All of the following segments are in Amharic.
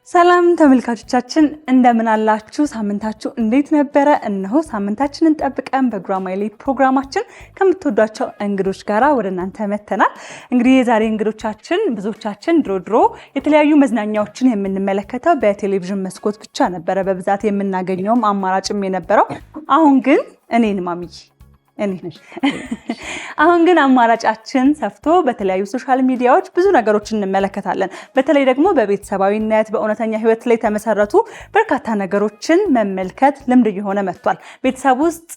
ሰላም ተመልካቾቻችን እንደምን አላችሁ? ሳምንታችሁ እንዴት ነበረ? እነሆ ሳምንታችንን ጠብቀን በጉራማይሌ ፕሮግራማችን ከምትወዷቸው እንግዶች ጋራ ወደ እናንተ መተናል። እንግዲህ የዛሬ እንግዶቻችን ብዙዎቻችን ድሮ የተለያዩ መዝናኛዎችን የምንመለከተው በቴሌቪዥን መስኮት ብቻ ነበረ በብዛት የምናገኘውም አማራጭም የነበረው። አሁን ግን አሁን ግን አማራጫችን ሰፍቶ በተለያዩ ሶሻል ሚዲያዎች ብዙ ነገሮችን እንመለከታለን። በተለይ ደግሞ በቤተሰባዊነት በእውነተኛ ህይወት ላይ ተመሰረቱ በርካታ ነገሮችን መመልከት ልምድ እየሆነ መጥቷል። ቤተሰብ ውስጥ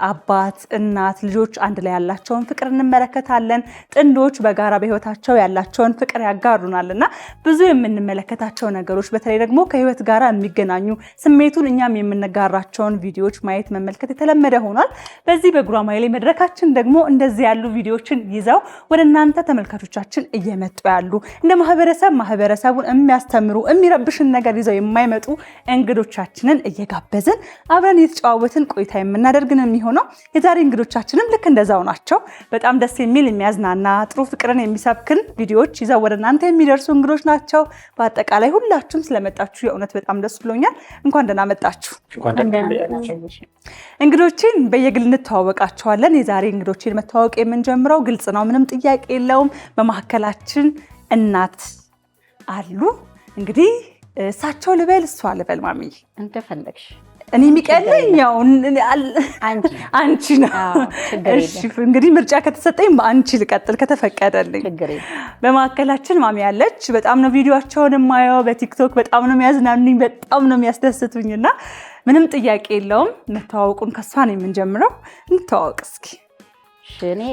አባት፣ እናት፣ ልጆች አንድ ላይ ያላቸውን ፍቅር እንመለከታለን። ጥንዶች በጋራ በህይወታቸው ያላቸውን ፍቅር ያጋሩናልና ብዙ የምንመለከታቸው ነገሮች በተለይ ደግሞ ከህይወት ጋራ የሚገናኙ ስሜቱን እኛም የምንጋራቸውን ቪዲዮዎች ማየት መመልከት የተለመደ ሆኗል። በዚህ በጉራማይሌ መድረካችን ደግሞ እንደዚህ ያሉ ቪዲዮዎችን ይዘው ወደ እናንተ ተመልካቾቻችን እየመጡ ያሉ እንደ ማህበረሰቡን የሚያስተምሩ የሚረብሽን ነገር ይዘው የማይመጡ እንግዶቻችንን እየጋበዝን አብረን የተጨዋወትን ቆይታ የምናደርግ ነው የሚሆነው። የዛሬ እንግዶቻችንም ልክ እንደዛው ናቸው። በጣም ደስ የሚል የሚያዝናና ጥሩ ፍቅርን የሚሰብክን ቪዲዮዎች ይዘው ወደ እናንተ የሚደርሱ እንግዶች ናቸው። በአጠቃላይ ሁላችሁም ስለመጣችሁ የእውነት በጣም ደስ ብሎኛል። እንኳን ደህና መጣችሁ። እንግዶችን በየግል እንተዋወቃቸዋለን። የዛሬ እንግዶችን መተዋወቅ የምንጀምረው ግልጽ ነው፣ ምንም ጥያቄ የለውም። በመካከላችን እናት አሉ። እንግዲህ እሳቸው ልበል እሷ ልበል? ማሚዬ እንደፈለግሽ። እኔ የሚቀለኛው አንቺ ነው። እሺ እንግዲህ ምርጫ ከተሰጠኝ በአንቺ ልቀጥል ከተፈቀደልኝ። በመካከላችን ማሚ ያለች። በጣም ነው ቪዲዮአቸውን የማየው በቲክቶክ። በጣም ነው የሚያዝናኑኝ፣ በጣም ነው የሚያስደስቱኝና ምንም ጥያቄ የለውም። እንተዋወቁን ከሷ ነው የምንጀምረው። እንተዋወቅ እስኪ። እኔ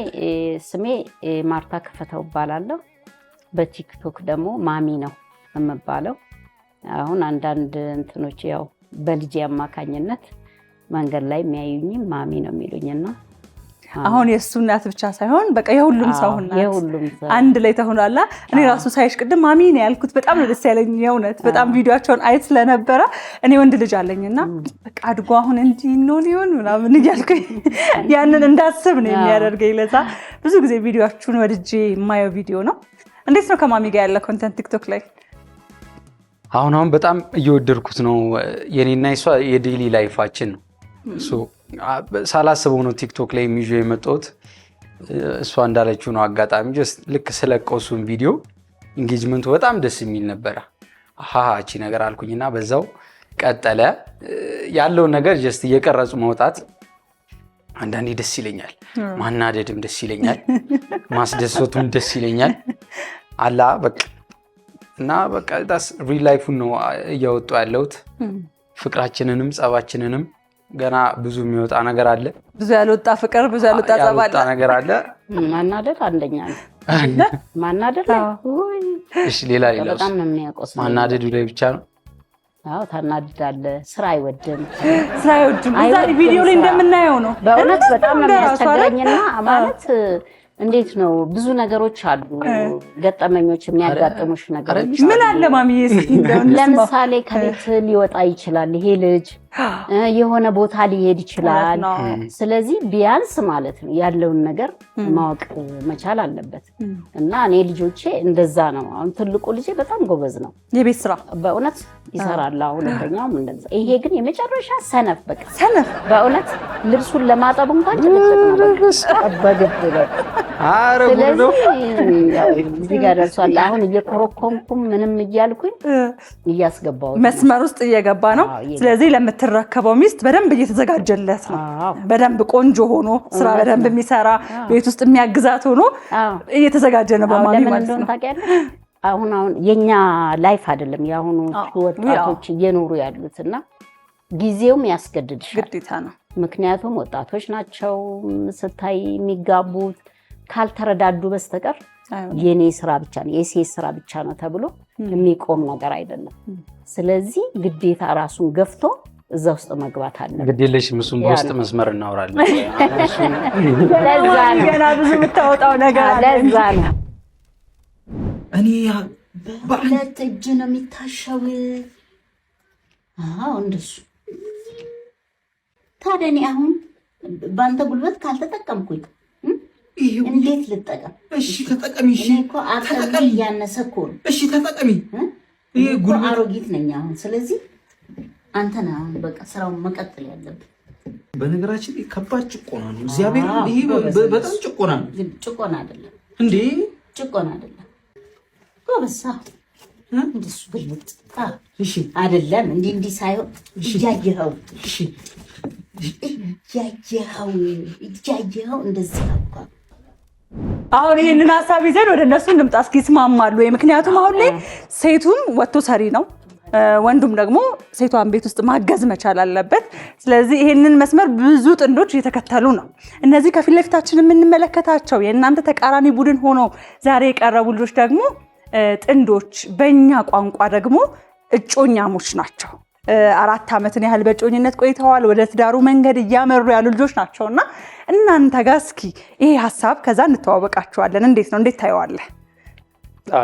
ስሜ ማርታ ክፈተው እባላለሁ። በቲክቶክ ደግሞ ማሚ ነው የምባለው። አሁን አንዳንድ እንትኖች ያው በልጄ አማካኝነት መንገድ ላይ የሚያዩኝም ማሚ ነው የሚሉኝና አሁን የእሱ እናት ብቻ ሳይሆን በቃ የሁሉም ሰው እናት አንድ ላይ ተሆናላ። እኔ ራሱ ሳይሽ ቅድም ማሚ ነው ያልኩት በጣም ነው ደስ ያለኝ። የእውነት በጣም ቪዲዮአቸውን አይት ስለነበረ እኔ ወንድ ልጅ አለኝና በቃ አድጎ አሁን እንዲህ ነው ሊሆን ምናምን እያልኩኝ ያንን እንዳስብ ነው የሚያደርገኝ። ለዛ ብዙ ጊዜ ቪዲዮአችሁን ወድጄ የማየው ቪዲዮ ነው። እንዴት ነው ከማሚ ጋር ያለ ኮንተንት ቲክቶክ ላይ? አሁን በጣም እየወደድኩት ነው። የኔና እሷ የዴይሊ ላይፋችን ነው። ሳላስበው ነው ቲክቶክ ላይ የሚይዙ የመጣሁት። እሷ እንዳለችው ነው አጋጣሚ ጀስት ልክ ስለቀውሱን ቪዲዮ ኢንጌጅመንቱ በጣም ደስ የሚል ነበረ። እቺ ነገር አልኩኝና በዛው ቀጠለ። ያለውን ነገር ጀስት እየቀረጹ መውጣት አንዳንዴ ደስ ይለኛል፣ ማናደድም ደስ ይለኛል፣ ማስደሰቱም ደስ ይለኛል አላ በቃ እና በቃ ዳስ ሪል ላይፉን ነው እያወጡ ያለሁት። ፍቅራችንንም ጸባችንንም ገና ብዙ የሚወጣ ነገር አለ። ብዙ ያልወጣ ፍቅር፣ ብዙ ያልወጣ ጸባ ነገር አለ። ማናደድ አንደኛ ነው። ማናደድ እሺ፣ ሌላ በጣም ነው የሚያቆስ። ማናደዱ ላይ ብቻ ነው። አዎ ታናድዳለህ። ስራ አይወድም። ዛሬ ቪዲዮ ላይ እንደምናየው ነው። በእውነት በጣም ነው የሚያስቸግረኝና ማለት እንዴት ነው ብዙ ነገሮች አሉ፣ ገጠመኞች የሚያጋጥሙሽ ነገሮች። ምን አለ ማሚዬ? ለምሳሌ ከቤት ሊወጣ ይችላል ይሄ ልጅ፣ የሆነ ቦታ ሊሄድ ይችላል። ስለዚህ ቢያንስ ማለት ነው ያለውን ነገር ማወቅ መቻል አለበት። እና እኔ ልጆቼ እንደዛ ነው። አሁን ትልቁ ልጄ በጣም ጎበዝ ነው፣ የቤት ስራ በእውነት ይሰራል። ሁለተኛውም እንደዛ። ይሄ ግን የመጨረሻ ሰነፍ፣ በቃ ሰነፍ በእውነት ልብሱን ለማጠብ እንኳን ጭቅጭቅ ነው በግድ በቃ። እዚህ ጋር ደርሷል። አሁን እየኮረኮምኩም ምንም እያልኩኝ እያስገባው መስመር ውስጥ እየገባ ነው። ስለዚህ ለምትረከበው ሚስት በደንብ እየተዘጋጀለት ነው። በደንብ ቆንጆ ሆኖ ስራ በደንብ የሚሰራ ቤት ውስጥ የሚያግዛት ሆኖ እየተዘጋጀ ነው በማሚ ማለት ነው። አሁን የኛ ላይፍ አይደለም የአሁኑ ወጣቶች እየኖሩ ያሉትና ጊዜውም ያስገድድሻል፣ ግዴታ ነው። ምክንያቱም ወጣቶች ናቸው ስታይ የሚጋቡት። ካልተረዳዱ በስተቀር የኔ ስራ ብቻ ነው የሴት ስራ ብቻ ነው ተብሎ የሚቆም ነገር አይደለም። ስለዚህ ግዴታ ራሱን ገፍቶ እዛ ውስጥ መግባት አለ። ግዴለሽም እሱም በውስጥ መስመር እናወራለን። ገና ብዙ የምታወጣው ነገር አለ። ለዛ ነው እኔ በሁለት እጅ ነው የሚታሸው። እንደሱ ታዲያ እኔ አሁን በአንተ ጉልበት ካልተጠቀምኩኝ እንዴት ልጠቀም? እሺ ተጠቀሚ። እሺ እኔ እኮ አቅም እያነሰ እኮ ነው። እሺ ተጠቀሚ። ይሄ ጉልበት አሮጊት ነኝ አሁን። ስለዚህ አንተ ነህ አሁን በቃ ስራውን መቀጠል ያለብህ። በነገራችን ላይ ከባድ ጭቆና ነው። እግዚአብሔር ይሄ በጣም ጭቆና ነው። ጭቆና አይደለም እንዴ? ጭቆና አይደለም። ጎበሳ እንደሱ ግልጥ እሺ፣ አይደለም እንዲህ ሳይሆን እያየኸው እንደዚህ አባ አሁን ይሄንን ሐሳብ ይዘን ወደ እነሱ እንምጣ። እስኪ ይስማማሉ ወይ? ምክንያቱም አሁን ላይ ሴቱም ወጥቶ ሰሪ ነው፣ ወንዱም ደግሞ ሴቷን ቤት ውስጥ ማገዝ መቻል አለበት። ስለዚህ ይሄንን መስመር ብዙ ጥንዶች እየተከተሉ ነው። እነዚህ ከፊት ለፊታችን የምንመለከታቸው የእናንተ ተቃራኒ ቡድን ሆኖ ዛሬ የቀረቡ ልጆች ደግሞ ጥንዶች፣ በእኛ ቋንቋ ደግሞ እጮኛሞች ናቸው። 4 ዓመትን ያህል በእጮኝነት ቆይተዋል። ወደ ትዳሩ መንገድ እያመሩ ያሉ ልጆች ናቸውና እናንተ ጋር እስኪ ይሄ ሐሳብ ከዛ እንተዋወቃቸዋለን። እንዴት ነው? እንዴት ታየዋለህ?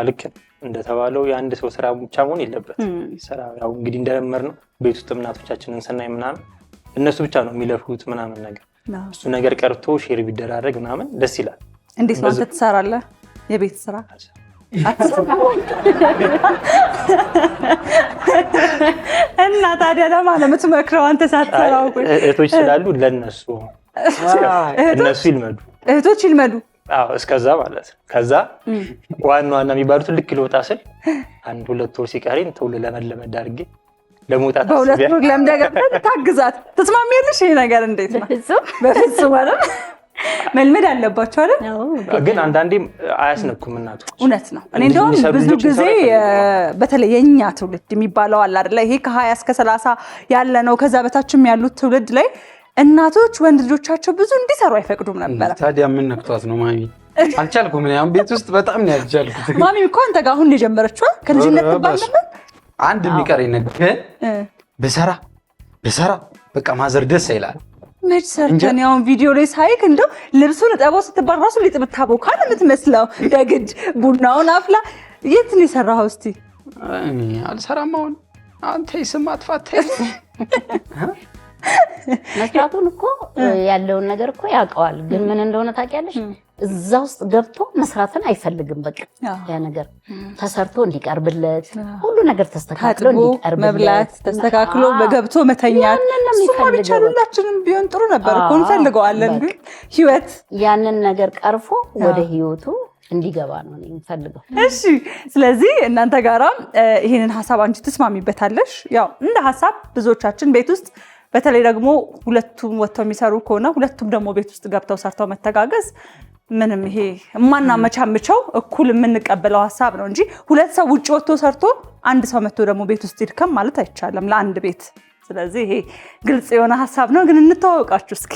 ልክ እንደተባለው የአንድ ሰው ስራ ብቻ መሆን የለበትም። ስራ ያው እንግዲህ እንደለመድነው ቤት ውስጥ እናቶቻችንን ስናይ ምናምን እነሱ ብቻ ነው የሚለፉት ምናምን ነገር እሱ ነገር ቀርቶ ሼር ቢደራረግ ምናምን ደስ ይላል። እንዴት ነው አንተ ትሰራለህ የቤት ስራ? እና ታዲያ ለማለት የምትመክረው አንተ ሳትሰራው እህቶች ስላሉ ለነሱ እነሱ ይልመዱ፣ እህቶች ይልመዱ። አዎ እስከዛ ማለት ከዛ ዋና የሚባሉት ልክ ልወጣ ስል 1-2 ወር ሲቀረኝ ቶሎ ለመለመድ አድርጌ ለመውጣት በሁለት ፕሮግራም እንደገና ታግዛት። ተስማሚያለሽ? ይሄ ነገር እንዴት ነው? በፍጹም ማለት መልመድ አለባቸው አይደል? ግን አንዳንዴም አያስነኩም እናቶች። እውነት ነው። እኔ እንደውም ብዙ ጊዜ በተለይ የኛ ትውልድ የሚባለው አለ አይደል? ይሄ ከ20 እስከ 30 ያለ ነው። ከዛ በታችም ያሉት ትውልድ ላይ እናቶች ወንድ ልጆቻቸው ብዙ እንዲሰሩ አይፈቅዱም ነበር። ታዲያ ምን ነክቷት ነው ማሚ? አልቻልኩም። እኔ አሁን ቤት ውስጥ በጣም ነው ያልቻልኩት። ማሚ እኮ አንተ ጋር አሁን የጀመረችው ከልጅነት ትባል ነበር። አንድ የሚቀረኝ ነገር በሰራ በቃ ማዘር ደስ ይላል። መች ሰርተን ያውን ቪዲዮ ላይ ሳይክ እንደው ልብሱን እጠበው ስትባል ራሱ ሊጥ ብታቦካ ነው የምትመስለው። ደግድ ቡናውን አፍላ የት ነው የሰራኸው? እስቲ አልሰራም። አሁን አንተ ይስም አጥፋት መስራቱን እኮ ያለውን ነገር እኮ ያውቀዋል። ግን ምን እንደሆነ ታውቂያለሽ? እዛ ውስጥ ገብቶ መስራትን አይፈልግም። በቃ ያ ነገር ተሰርቶ እንዲቀርብለት ሁሉ ነገር ተስተካክሎ እንዲቀርብለት መብላት ተስተካክሎ በገብቶ መተኛት ሁላችንም ቢሆን ጥሩ ነበር እኮ እንፈልገዋለን። ግን ህይወት ያንን ነገር ቀርፎ ወደ ህይወቱ እንዲገባ ነው የምፈልገው። እሺ፣ ስለዚህ እናንተ ጋራ ይሄንን ሐሳብ አንቺ ትስማሚበታለሽ? ያው እንደ ሐሳብ ብዙዎቻችን ቤት ውስጥ በተለይ ደግሞ ሁለቱም ወጥተው የሚሰሩ ከሆነ ሁለቱም ደግሞ ቤት ውስጥ ገብተው ሰርተው መተጋገዝ ምንም ይሄ ማናመቻምቸው እኩል የምንቀበለው ሐሳብ ነው እንጂ ሁለት ሰው ውጭ ወጥቶ ሰርቶ አንድ ሰው መጥቶ ደግሞ ቤት ውስጥ ይድከም ማለት አይቻልም ለአንድ ቤት። ስለዚህ ይሄ ግልጽ የሆነ ሐሳብ ነው። ግን እንተዋወቃችሁ እስኪ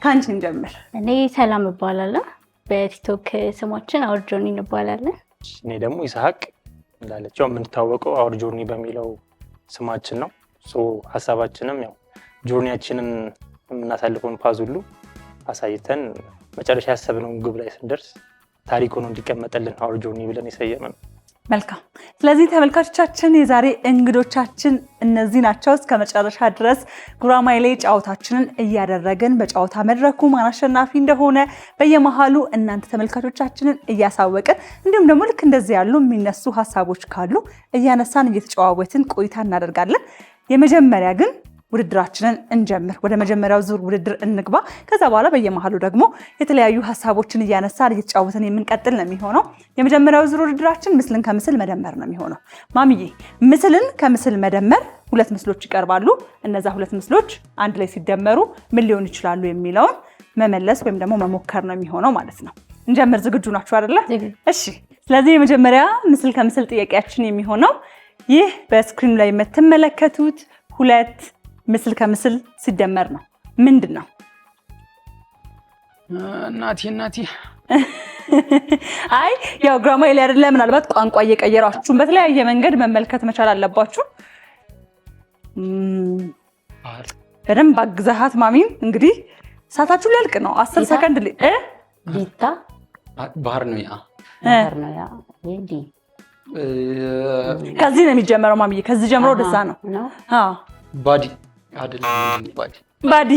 ካንቺ እንጀምር። እኔ ሰላም እባላለሁ። በቲክቶክ ስማችን አወር ጆርኒ እንባላለን። እኔ ደግሞ ይስሐቅ እንዳለችው የምንታወቀው አወር ጆርኒ በሚለው ስማችን ነው። ሐሳባችንም ያው ጆርኒያችንን የምናሳልፈውን ፓዝ ሁሉ አሳይተን መጨረሻ ያሰብነውን ግብ ላይ ስንደርስ ታሪክ ሆኖ እንዲቀመጥልን አወር ጆርኒ ብለን የሰየመን። መልካም። ስለዚህ ተመልካቾቻችን የዛሬ እንግዶቻችን እነዚህ ናቸው። እስከ መጨረሻ ድረስ ጉራማይሌ ጨዋታችንን እያደረግን በጨዋታ መድረኩ ማን አሸናፊ እንደሆነ በየመሃሉ እናንተ ተመልካቾቻችንን እያሳወቅን እንዲሁም ደግሞ ልክ እንደዚህ ያሉ የሚነሱ ሐሳቦች ካሉ እያነሳን እየተጨዋወትን ቆይታ እናደርጋለን። የመጀመሪያ ግን ውድድራችንን እንጀምር። ወደ መጀመሪያው ዙር ውድድር እንግባ። ከዛ በኋላ በየመሃሉ ደግሞ የተለያዩ ሐሳቦችን እያነሳን እየተጫወትን የምንቀጥል ነው የሚሆነው። የመጀመሪያው ዙር ውድድራችን ምስልን ከምስል መደመር ነው የሚሆነው። ማሚዬ፣ ምስልን ከምስል መደመር 2 ምስሎች ይቀርባሉ። እነዛ 2 ምስሎች አንድ ላይ ሲደመሩ ምን ሊሆን ይችላሉ የሚለውን መመለስ ወይም ደግሞ መሞከር ነው የሚሆነው ማለት ነው። እንጀምር። ዝግጁ ናችሁ አይደለ? እሺ። ስለዚህ የመጀመሪያ ምስል ከምስል ጥያቄያችን የሚሆነው ይህ በስክሪኑ ላይ የምትመለከቱት 2 ምስል ከምስል ሲደመር ነው ምንድን ነው? እናቴ አይ ያው ግራማይሌ አይደለም። ምናልባት ቋንቋ እየቀየራችሁን በተለያየ መንገድ መመልከት መቻል አለባችሁ። በደንብ አግዛሃት ማሚን። እንግዲህ ሰዓታችሁ ሊያልቅ ነው። 10 ሰከንድ ዲታ ባህር ነው ያ እንዲ ከዚህ ነው የሚጀምረው ማሚዬ። ከዚህ ጀምሮ ወደዛ ነው። አዎ ባዲ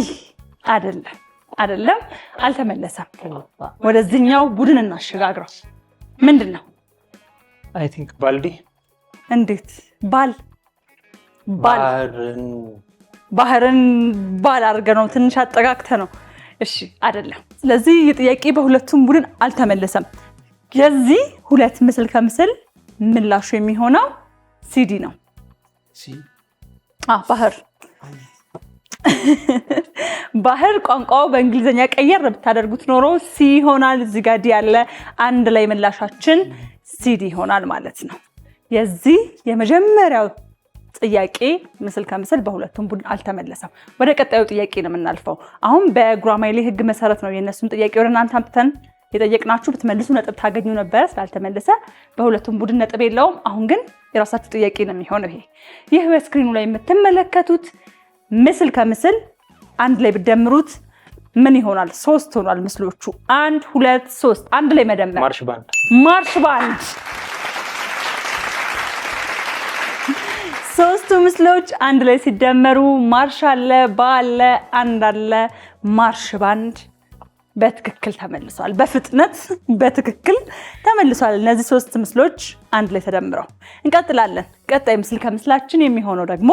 አይደለም። አልተመለሰም። ወደዚህኛው ቡድን እናሸጋግረው። ምንድን ነው? አይ ቲንክ ባልዲ እንዴት ባል ባህርን ባል አድርገህ ነው ትንሽ አጠጋግተህ ነው። እሺ አይደለም። ስለዚህ የጥያቄ በሁለቱም ቡድን አልተመለሰም። የዚህ ሁለት ምስል ከምስል ምላሹ የሚሆነው ሲዲ ነው። ባህር ባህር ቋንቋው በእንግሊዘኛ ቀየር ብታደርጉት ኖሮ ሲ ይሆናል። እዚህ ጋር ዲ ያለ አንድ ላይ ምላሻችን ሲዲ ይሆናል ማለት ነው። የዚህ የመጀመሪያው ጥያቄ ምስል ከምስል በሁለቱም ቡድን አልተመለሰም። ወደ ቀጣዩ ጥያቄ ነው የምናልፈው። አሁን በጉራማይሌ ሕግ መሰረት ነው የነሱን ጥያቄ ወደ እናንተ አምጥተን የጠየቅናችሁ። ብትመልሱ ነጥብ ታገኙ ነበር። ስላልተመለሰ በሁለቱም ቡድን ነጥብ የለውም። አሁን ግን የራሳችሁ ጥያቄ ነው የሚሆነው። ይህ በስክሪኑ ላይ የምትመለከቱት ምስል ከምስል አንድ ላይ ብትደምሩት ምን ይሆናል? 3 ሆኗል ምስሎቹ። 1 2 3 አንድ ላይ መደመር ማርሽ ባንድ። ሶስቱ ምስሎች አንድ ላይ ሲደመሩ ማርሽ አለ፣ ባለ አንድ አለ፣ ማርሽ ባንድ በትክክል ተመልሷል። በፍጥነት በትክክል ተመልሷል። እነዚህ 3 ምስሎች አንድ ላይ ተደምረው እንቀጥላለን። ቀጣይ ምስል ከምስላችን የሚሆነው ደግሞ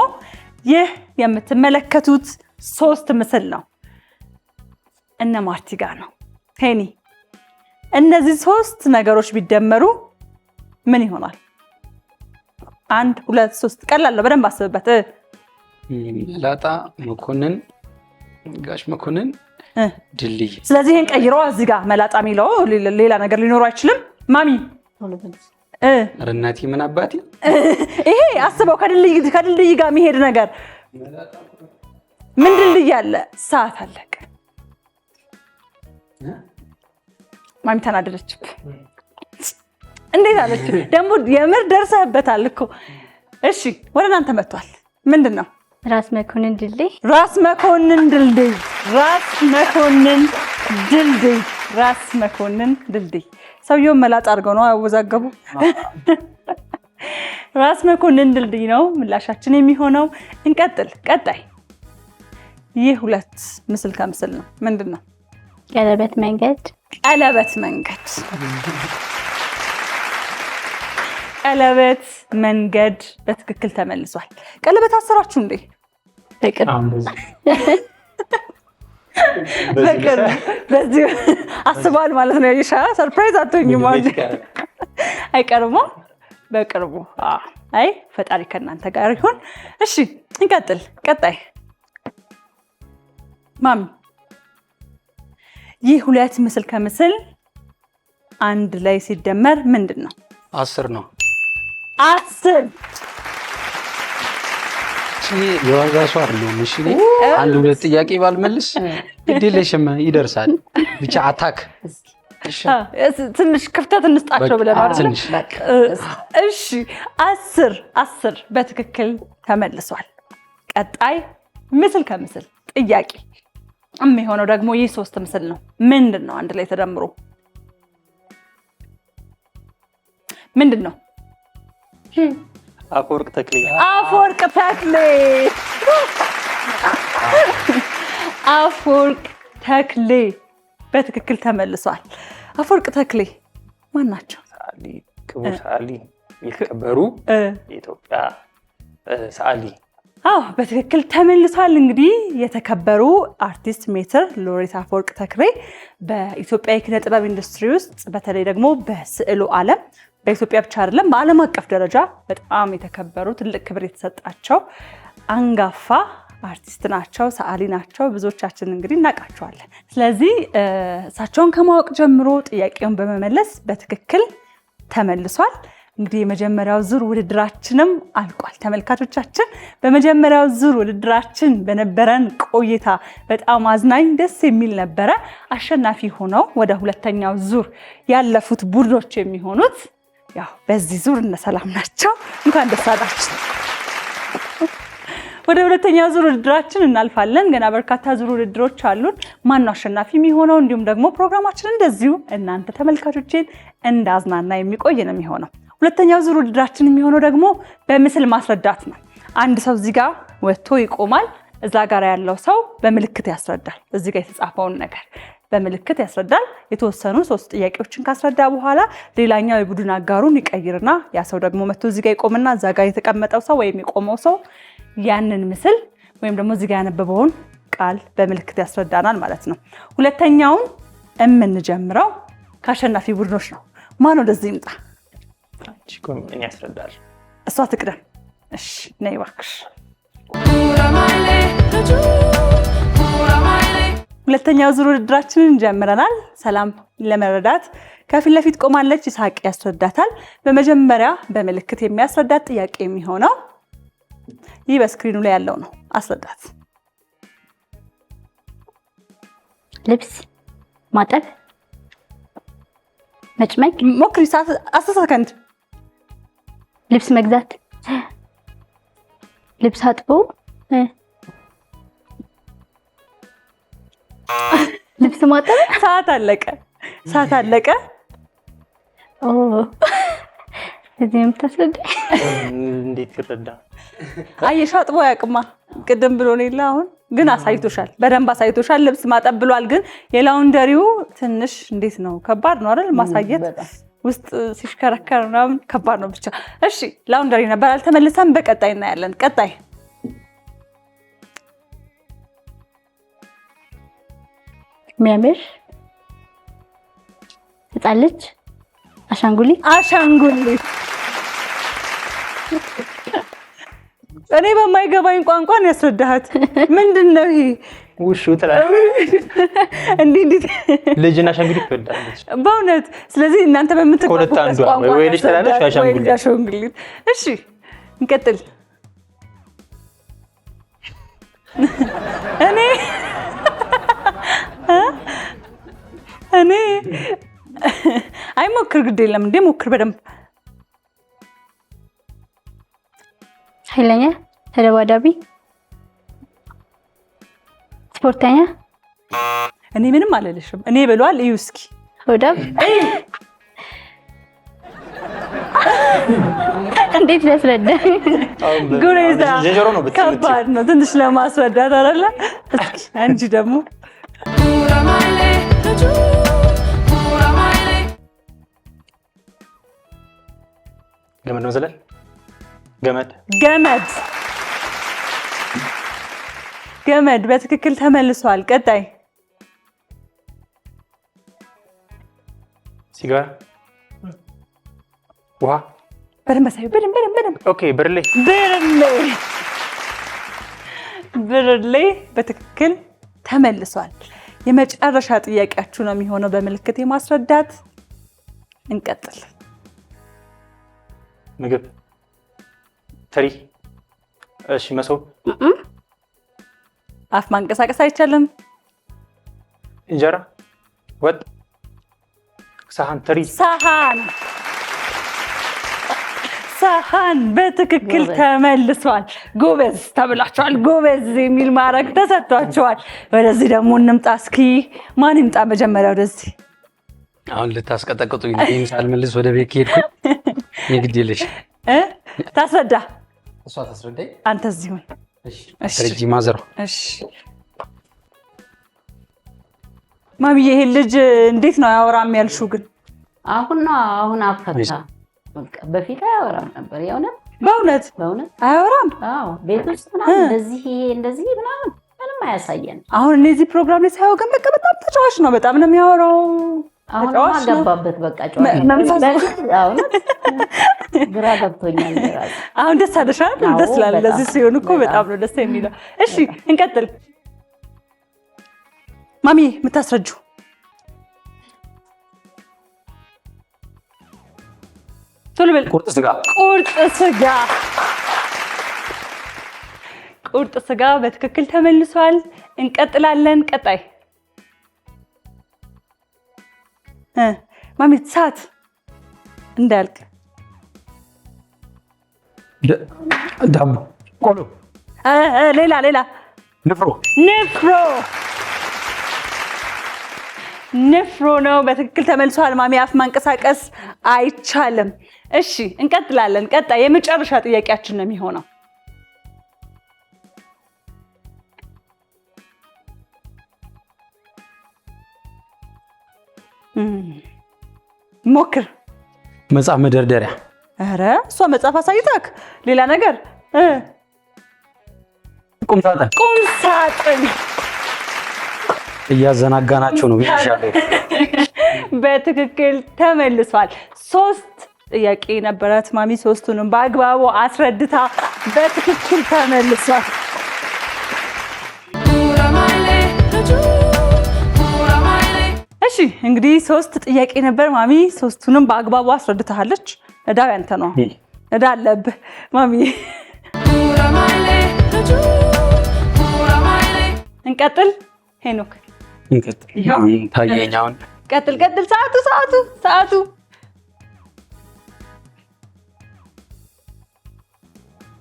ይህ የምትመለከቱት 3 ምስል ነው። እነ ማርቲ ጋር ነው። ሄኒ እነዚህ 3 ነገሮች ቢደመሩ ምን ይሆናል? 1 2 3 ቀላል ነው። በደንብ አስብበት። ላጣ መኮንን፣ ጋሽ መኮንን፣ ድልድይ። ስለዚህ ይሄን ቀይረው እዚህ ጋር መላጣ የሚለው ሌላ ነገር ሊኖረው አይችልም። ማሚ እናቴ ምን አባቴ ይሄ አስበው ከድልድይ ጋር የሚሄድ ነገር ምን ድልድይ አለ? ሰዓት አለቀ። ማሚ ተናደደች። እንዴት አለች ደግሞ? የምር ደርሰህበታል እኮ። እሺ ወደ እናንተ መጥቷል። ምንድን ነው? ራስ መኮንን ድልድይ። ራስ መኮንን ድልድይ። ራስ መኮንን ድልድይ። ራስ መኮንን ድልድይ። ሰውየውን መላጣ አድርገው ነው ያወዛገቡ። ራስ መኮንን ድልድይ ነው ምላሻችን የሚሆነው። እንቀጥል። ቀጣይ ይህ 2 ምስል ከምስል ነው። ምንድን ነው? ቀለበት መንገድ። ቀለበት መንገድ። ቀለበት መንገድ በትክክል ተመልሷል። ቀለበት አሰራችሁ እንዴ? በዚህ አስባል ማለት ነው። ይሻ ሰርፕራይዝ አትሆኝም ማለት አይቀርም። በቅርቡ አይ ፈጣሪ ከእናንተ ጋር ይሁን። እሺ እንቀጥል። ቀጣይ ማሚ ይህ 2 ምስል ከምስል አንድ ላይ ሲደመር ምንድን ነው? 10 ነው። 10 የዋዛ ሰው አይደለም። እሺ 1 2 ጥያቄ ባልመልስ ግዴለሽም ይደርሳል። ብቻ አታክ ትንሽ ክፍተት እንስጣቸው ብለን አይደል? እሺ 10 በትክክል ተመልሷል። ቀጣይ ምስል ከምስል ጥያቄ የሚሆነው ደግሞ ይህ 3 ምስል ነው። ምንድን ነው አንድ ላይ ተደምሮ ምንድን ነው? አፈወርቅ ተክሌ። አፈወርቅ ተክሌ። አፈወርቅ ተክሌ በትክክል ተመልሷል። አፈወርቅ ተክሌ ማን ናቸው? ክቡር ሰዓሊ፣ የተከበሩ የኢትዮጵያ ሰዓሊ። በትክክል ተመልሷል። እንግዲህ የተከበሩ አርቲስት ሜትር ሎሬት አፈወርቅ ተክሌ በኢትዮጵያ የኪነ ጥበብ ኢንዱስትሪ ውስጥ በተለይ ደግሞ በስዕሉ ዓለም በኢትዮጵያ ብቻ አይደለም በዓለም አቀፍ ደረጃ በጣም የተከበሩ ትልቅ ክብር የተሰጣቸው አንጋፋ አርቲስት ናቸው፣ ሰዓሊ ናቸው። ብዙዎቻችን እንግዲህ እናውቃቸዋለን። ስለዚህ እሳቸውን ከማወቅ ጀምሮ ጥያቄውን በመመለስ በትክክል ተመልሷል። እንግዲህ የመጀመሪያው ዙር ውድድራችንም አልቋል። ተመልካቾቻችን በመጀመሪያው ዙር ውድድራችን በነበረን ቆይታ በጣም አዝናኝ ደስ የሚል ነበረ። አሸናፊ ሆነው ወደ ሁለተኛው ዙር ያለፉት ቡድኖች የሚሆኑት ያው በዚህ ዙር እነ ሰላም ናቸው። እንኳን ደስ አላችሁ። ወደ ሁለተኛው ዙር ውድድራችን እናልፋለን። ገና በርካታ ዙር ውድድሮች አሉን። ማነው አሸናፊ የሚሆነው? እንዲሁም ደግሞ ፕሮግራማችን እንደዚሁ እናንተ ተመልካቾችን እንዳዝናና የሚቆይ ነው የሚሆነው። ሁለተኛው ዙር ውድድራችን የሚሆነው ደግሞ በምስል ማስረዳት ነው። አንድ ሰው እዚህ ጋር ወጥቶ ይቆማል። እዛ ጋር ያለው ሰው በምልክት ያስረዳል እዚህ ጋር የተጻፈውን ነገር። በምልክት ያስረዳል። የተወሰኑ 3 ጥያቄዎችን ካስረዳ በኋላ ሌላኛው የቡድን አጋሩን ይቀይርና ያ ሰው ደግሞ መጥቶ እዚህ ጋር ይቆምና እዛ ጋር የተቀመጠው ሰው ወይም የቆመው ሰው ያንን ምስል ወይም ደግሞ እዚህ ጋር ያነበበውን ቃል በምልክት ያስረዳናል ማለት ነው። ሁለተኛውን የምንጀምረው ከአሸናፊ ቡድኖች ነው። ማን ወደዚህ ይምጣ? እኔ ያስረዳል። እሷ ትቅደም። እሺ ነይ እባክሽ። ሁለተኛው ዙር ውድድራችንን ጀምረናል። ሰላም ለመረዳት ከፊት ለፊት ቆማለች። ይስሐቅ ያስረዳታል። በመጀመሪያ በምልክት የሚያስረዳት ጥያቄ የሚሆነው ይህ በስክሪኑ ላይ ያለው ነው። አስረዳት። ልብስ ማጠብ፣ መጭመቅ፣ ሞክሪ። 10 ሰከንድ። ልብስ መግዛት፣ ልብስ አጥቦ፣ ልብስ ማጠብ። ሰዓት አለቀ። እዚህ የምታስረዳ እንዴት ይረዳ? አየሽ አጥቦ ያቅማ ቅድም ብሎ ነው የለ አሁን ግን አሳይቶሻል፣ በደንብ አሳይቶሻል። ልብስ ማጠብ ብሏል። ግን የላውንደሪው ትንሽ እንዴት ነው? ከባድ ነው አይደል? ማሳየት ውስጥ ሲሽከረከር ምናምን ከባድ ነው። ብቻ እሺ፣ ላውንደሪ ነበር፣ አልተመለሰም። በቀጣይ እናያለን። ቀጣይ የሚያምር ህፃን ልጅ አሻንጉሊት። እኔ በማይገባኝ ቋንቋን ያስረዳሃት ምንድን ነው ይሄ? ውሹ ትላለች። እንዴት ልጅና አሻንጉሊት ትወዳለች በእውነት። ስለዚህ እናንተ በምትቋቁበት ቋንቋ ወይ ልጅ ትላለች ወይ አሻንጉሊት። እሺ እንቀጥል። እኔ አይሞክር ግድ የለም እንዴ ሞክር በደንብ። ኃይለኛ፣ ተደባዳቢ፣ ስፖርተኛ። እኔ ምንም አልልሽም። እኔ ብሏል። እዩ እስኪ ሆዳም። እንዴት ላስረዳ? ጉሬዛ ጀጀሮ ነው ብትል ከባድ ነው ትንሽ ለማስረዳት አይደለ? አንቺ ደግሞ ገመድ መዝለል። ገመድ በትክክል ተመልሷል። ቀጣይ ሲጋራ፣ ውሃ። በደንብ አሳዩ። በደንብ ኦኬ። ብርሌ በትክክል ተመልሷል። የመጨረሻ ጥያቄያችሁ ነው የሚሆነው በምልክት የማስረዳት። እንቀጥል። ምግብ፣ ትሪ። እሺ፣ መሶብ። አፍ ማንቀሳቀስ አይቻልም። እንጀራ፣ ወጥ፣ ሳህን፣ ትሪ። ሳህን በትክክል ተመልሷል። ጎበዝ ተብላችኋል። ጎበዝ የሚል ማዕረግ ተሰጥቷችኋል። ወደዚህ ደግሞ እንምጣ እስኪ። ማን ይምጣ መጀመሪያ ወደዚህ? አሁን ልታስቀጠቅጡኝ ይሄን ሳልመልስ ወደ ቤት ከሄድኩ የግድ የለሽ ታስረዳ። እሷ ታስረዳኝ። አንተ እዚህ ሁን። እሺ ረጂ ማዘሯ። እሺ ማሚዬ፣ ይሄ ልጅ እንዴት ነው አያወራም ያልሽው? ግን አሁን አፈታ። በቃ በፊት አያወራም ነበር። በእውነት አያወራም። አዎ ቤት ውስጥ ምናምን እንደዚህ ምናምን ምንም አያሳየን። አሁን እነዚህ ፕሮግራም ላይ ሳይሆን ግን በቃ በጣም ተጫዋች ነው። በጣም ነው የሚያወራው። አሁን ማገባበት በቃ ግራ ገብቶኛል። አሁን ደስ አለሽ አይደል? ደስ ይላል። ለዚህ ሲሆን እኮ በጣም ነው ደስ የሚለው። እሺ እንቀጥል። ማሚ የምታስረጁ ቶሎ በል። ቁርጥ ስጋ በትክክል ተመልሷል። እንቀጥላለን። ቀጣይ ማሚ ሰዓት እንዳያልቅ። ዳቦ፣ ቆሎ፣ ሌላ ንፍሮ ነው። በትክክል ተመልሷል። ማሚ አፍ ማንቀሳቀስ አይቻልም። እሺ እንቀጥላለን። ቀጣይ የመጨረሻ ጥያቄያችን ነው የሚሆነው። ሞክር። መጽሐፍ መደርደሪያ። ኧረ እሷ መጽሐፍ አሳይታክ ሌላ ነገር ቁም ሳጥን። ቁም ሳጥን እያዘናጋናቸው ነው ብዬሻለሁ። በትክክል ተመልሷል። 3 ጥያቄ ነበራት ማሚ፣ 3ቱንም በአግባቡ አስረድታ በትክክል ተመልሷል። እሺ እንግዲህ 3 ጥያቄ ነበር ማሚ፣ 3ቱንም በአግባቡ አስረድታለች። እዳው ያንተ ነው። እዳ አለብህ ማሚ። እንቀጥል ሄኖክ። እንቀጥል። ታየኛውን ቀጥል። ሰዓቱ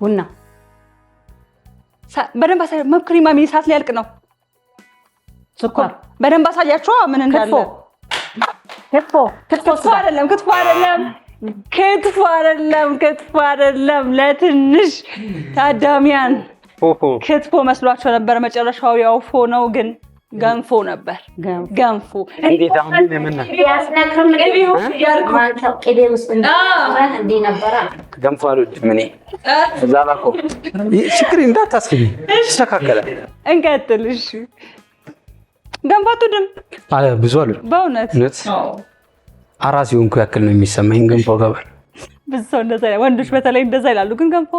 ቡና በደንብ ሞክሪ ማሚ፣ ሰዓት ሊያልቅ ነው። ስኳር በደንብ አሳያችሁ ምን እንዳለ። ክትፎ አይደለም። ለትንሽ ታዳሚያን ክትፎ መስሏቸው ነበር። መጨረሻው ያው ፎ ነው፣ ግን ገንፎ ነበር። ገንፎ እንዴት አሁን ለምን ያስነክም ቅቤ ውስጥ እንዲህ ነበረ። ገንፎ አልወድም እኔ። እዛ ላኮ ችግር እንዳታስቢ፣ ይስተካከላል። እንቀጥል። እሺ ገንፎ አትወድም? አለ ብዙ አልወድም በእውነት። አራስ የሆንኩ ያክል ነው የሚሰማኝ ገንፎ ገበር። ብዙ ሰው እንደዛ ይላል፣ ወንዶች በተለይ እንደዛ ይላሉ። ግን ገንፎ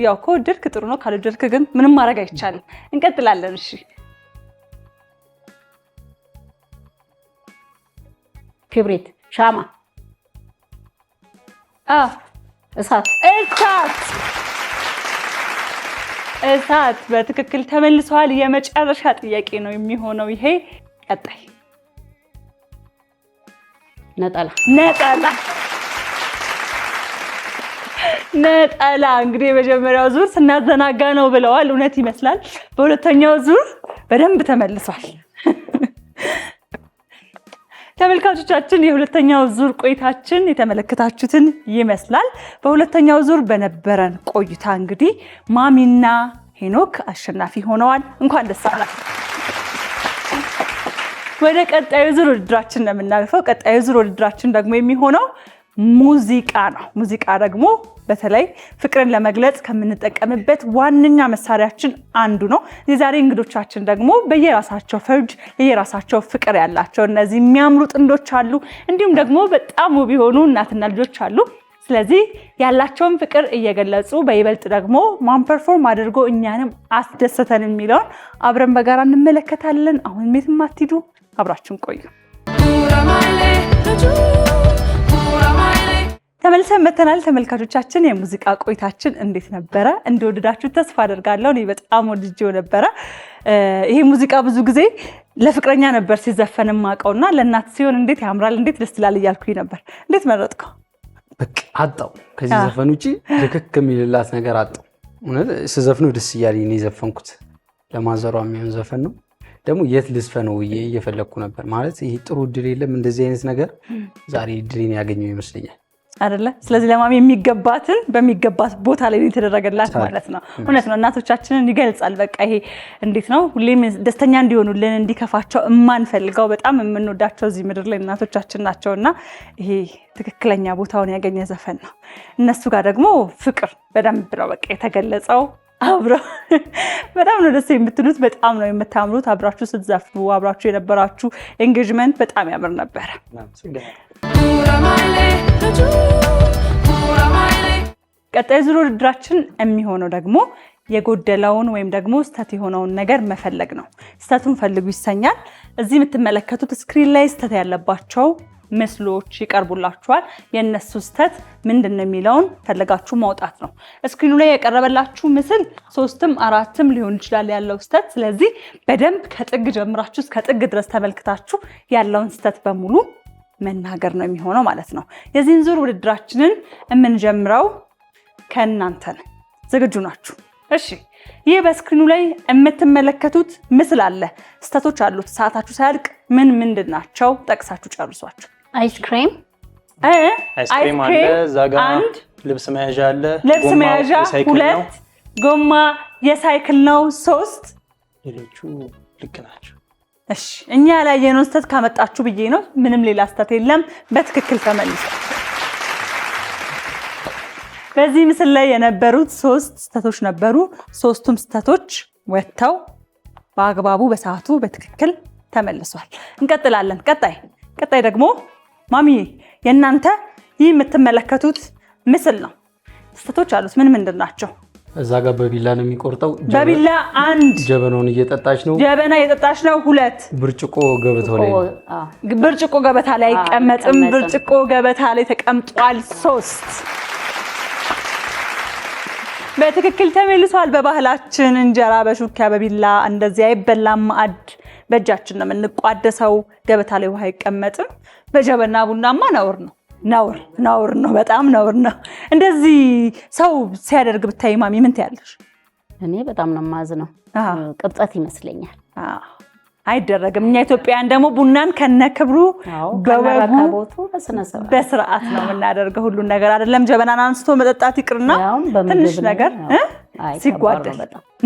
ያው ከወደድክ ጥሩ ነው፣ ካልወደድክ ግን ምንም ማድረግ አይቻልም። እንቀጥላለን። እሺ ክብሪት፣ ሻማ፣ እሳት በትክክል ተመልሰዋል። የመጨረሻ ጥያቄ ነው የሚሆነው ይሄ። ቀጣይ ነጠላ እንግዲህ የመጀመሪያው ዙር ስናዘናጋ ነው ብለዋል። እውነት ይመስላል። በሁለተኛው ዙር በደንብ ተመልሷል። ተመልካቾቻችን የሁለተኛው ዙር ቆይታችን የተመለከታችሁትን ይመስላል። በሁለተኛው ዙር በነበረን ቆይታ እንግዲህ ማሚና ሄኖክ አሸናፊ ሆነዋል። እንኳን ደስ አላችሁ። ወደ ቀጣዩ ዙር ውድድራችን ነው የምናልፈው። ቀጣዩ ዙር ውድድራችን ደግሞ የሚሆነው ሙዚቃ ነው። ሙዚቃ ደግሞ በተለይ ፍቅርን ለመግለጽ ከምንጠቀምበት ዋነኛ መሳሪያችን አንዱ ነው። የዛሬ እንግዶቻችን ደግሞ በየራሳቸው ፈርጅ የየራሳቸው ፍቅር ያላቸው እነዚህ የሚያምሩ ጥንዶች አሉ። እንዲሁም ደግሞ በጣም ውብ የሆኑ እናትና ልጆች አሉ። ስለዚህ ያላቸውን ፍቅር እየገለጹ በይበልጥ ደግሞ ማን ፐርፎርም አድርጎ እኛንም አስደሰተን የሚለውን አብረን በጋራ እንመለከታለን። አሁን የትም አትሂዱ፣ አብራችሁን ቆዩ። ተመልሰን መተናል። ተመልካቾቻችን የሙዚቃ ቆይታችን እንዴት ነበረ? እንደወደዳችሁ ተስፋ አደርጋለሁ። እኔ በጣም ወድጄው ነበረ። ይሄ ሙዚቃ ብዙ ጊዜ ለፍቅረኛ ነበር ሲዘፈን የማውቀውና ለእናት ሲሆን እንዴት ያምራል፣ እንዴት ደስ ይላል እያልኩኝ ነበር። እንዴት መረጥከው? በቃ አጣው። ከዚህ ዘፈን ውጪ ልክክ የሚልላት ነገር አጣው። እውነት ስዘፍነው ደስ እያለኝ ነው የዘፈንኩት። ለማዘሯ የሚሆን ዘፈን ነው ደግሞ የት ልዝፈነው እየፈለግኩ ነበር። ማለት ይሄ ጥሩ እድል የለም እንደዚህ አይነት ነገር። ዛሬ እድሌን ያገኘው ይመስለኛል አይደለ? ስለዚህ ለማሚ የሚገባትን በሚገባት ቦታ ላይ የተደረገላት ማለት ነው። እውነት ነው። እናቶቻችንን ይገልጻል። በቃ ይሄ እንዴት ነው ሁሌም ደስተኛ እንዲሆኑልን እንዲከፋቸው የማንፈልገው በጣም የምንወዳቸው እዚህ ምድር ላይ እናቶቻችን ናቸውና ይሄ ትክክለኛ ቦታውን ያገኘ ዘፈን ነው። እነሱ ጋር ደግሞ ፍቅር በደንብ ነው በቃ የተገለጸው። አብረው በጣም ነው ደስ የምትሉት፣ በጣም ነው የምታምሩት። አብራችሁ ስትዘፍኑ አብራችሁ የነበራችሁ ኤንጌጅመንት በጣም ያምር ነበረ። ቀጣይ ዙር ውድድራችን የሚሆነው ደግሞ የጎደለውን ወይም ደግሞ ስህተት የሆነውን ነገር መፈለግ ነው። ስህተቱን ፈልጉ ይሰኛል። እዚህ የምትመለከቱት ስክሪን ላይ ስህተት ያለባቸው ምስሎች ይቀርቡላችኋል። የእነሱ ስህተት ምንድን ነው የሚለውን ፈልጋችሁ ማውጣት ነው። ስክሪኑ ላይ የቀረበላችሁ ምስል 3ም 4ም ሊሆን ይችላል ያለው ስህተት። ስለዚህ በደንብ ከጥግ ጀምራችሁ እስከ ጥግ ድረስ ተመልክታችሁ ያለውን ስህተት በሙሉ መናገር ነው የሚሆነው ማለት ነው። የዚህን ዙር ውድድራችንን የምንጀምረው ከእናንተ ነው። ዝግጁ ናችሁ? እሺ። ይህ በስክሪኑ ላይ የምትመለከቱት ምስል አለ። ስህተቶች አሉት። ሰዓታችሁ ሳያልቅ ምንድን ናቸው ጠቅሳችሁ ጨርሷቸው። አይስክሬም አለ፣ ዛጋ ልብስ መያዣ አለ፣ ልብስ መያዣ 2፣ ጎማ የሳይክል ነው 3። ሌሎቹ ልክ ናቸው። እሺ እኛ ያላየነውን ስህተት ካመጣችሁ ብዬ ነው። ምንም ሌላ ስህተት የለም። በትክክል ተመልሷል። በዚህ ምስል ላይ የነበሩት 3 ስህተቶች ነበሩ። 3ቱም ስህተቶች ወጥተው በአግባቡ በሰዓቱ በትክክል ተመልሷል። እንቀጥላለን። ቀጣይ ደግሞ ማሚዬ የእናንተ ይህ የምትመለከቱት ምስል ነው። ስህተቶች አሉት። ምንድን ናቸው? እዛ ጋር በቢላ ነው የሚቆርጠው። በቢላ 1 ጀበናውን እየጠጣች ነው። ጀበና እየጠጣች ነው። 2 ብርጭቆ ገበታው ላይ ብርጭቆ ገበታ ላይ አይቀመጥም። ብርጭቆ ገበታ ላይ ተቀምጧል። 3 በትክክል ተመልሷል። በባህላችን እንጀራ በሹኪያ በቢላ እንደዚህ አይበላም። ማዕድ በእጃችን ነው የምንቋደሰው። ገበታ ላይ ውሃ አይቀመጥም። በጀበና ቡናማ ነውር ነው። ነውር ነው። በጣም ነውር ነው። እንደዚህ ሰው ሲያደርግ ብታይ ማሚ ምን ትያለሽ? እኔ በጣም ነው የማዝነው። ቅብጠት ይመስለኛል። አይደረግም። እኛ ኢትዮጵያውያን ደግሞ ቡናን ከነክብሩ በወጉ በስርዓት ነው የምናደርገው። ሁሉን ነገር አይደለም ጀበናን አንስቶ መጠጣት ይቅርና ትንሽ ነገር ሲጓደል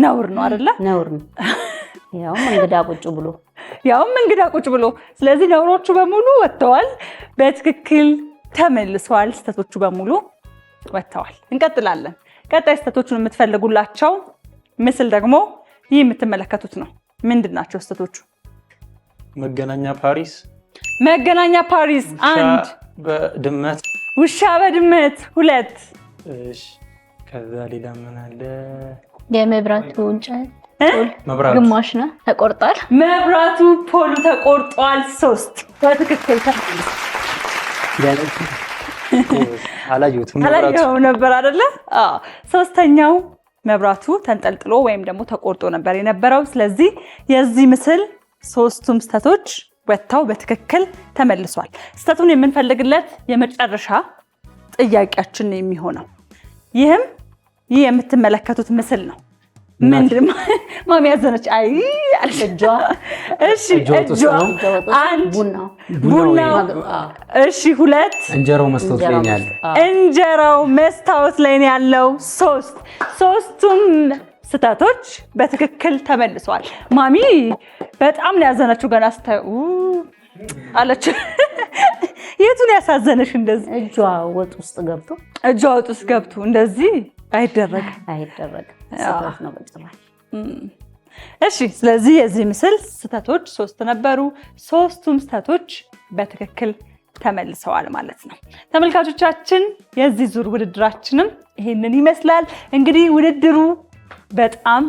ነውር ነው አይደለ? ነውር ነው። ያውም እንግዳ ቁጭ ብሎ ስለዚህ ነውሮቹ በሙሉ ወጥተዋል። በትክክል ተመልሰዋል። ስህተቶቹ በሙሉ ወጥተዋል። እንቀጥላለን። ቀጣይ ስህተቶቹን የምትፈልጉላቸው ምስል ደግሞ ይህ የምትመለከቱት ነው። ምንድን ናቸው ስህተቶቹ? መገናኛ ፓሪስ 1 በድመት ውሻ በድመት 2 እሺ ከዛ ሌላ ምን አለ? የመብራቱ እንጨት ግማሽ ነው ተቆርጧል። መብራቱ ፖሉ ተቆርጧል። 3 በትክክል አላየሁም ነበር አይደለ? አዎ 3ኛው መብራቱ ተንጠልጥሎ ወይም ደግሞ ተቆርጦ ነበር የነበረው። ስለዚህ የዚህ ምስል 3ቱም ስህተቶች ወጥተው በትክክል ተመልሷል። ስህተቱን የምንፈልግለት የመጨረሻ ጥያቄያችን የሚሆነው ይህ የምትመለከቱት ምስል ነው። ምንድን ማሚ ያዘነች? አይ አልሸጇ። እሺ እጇ 1 ቡናው እሺ 2 እንጀራው መስታወት ላይ ነው ያለው። እንጀራው መስታወት ላይ ነው ያለው። 3ቱም ስህተቶች በትክክል ተመልሰዋል። ማሚ በጣም ነው ያዘነችው። ገና ስታዩ አለች። የቱን ያሳዘነሽ? እንደዚህ እጇ ወጥ ውስጥ ገብቶ እንደዚህ አይደረግም። ስህተት ነው በጭራሽ። እሺ ስለዚህ የዚህ ምስል ስህተቶች 3 ነበሩ። 3ቱም ስህተቶች በትክክል ተመልሰዋል ማለት ነው። ተመልካቾቻችን የዚህ ዙር ውድድራችንም ይሄንን ይመስላል። እንግዲህ ውድድሩ በጣም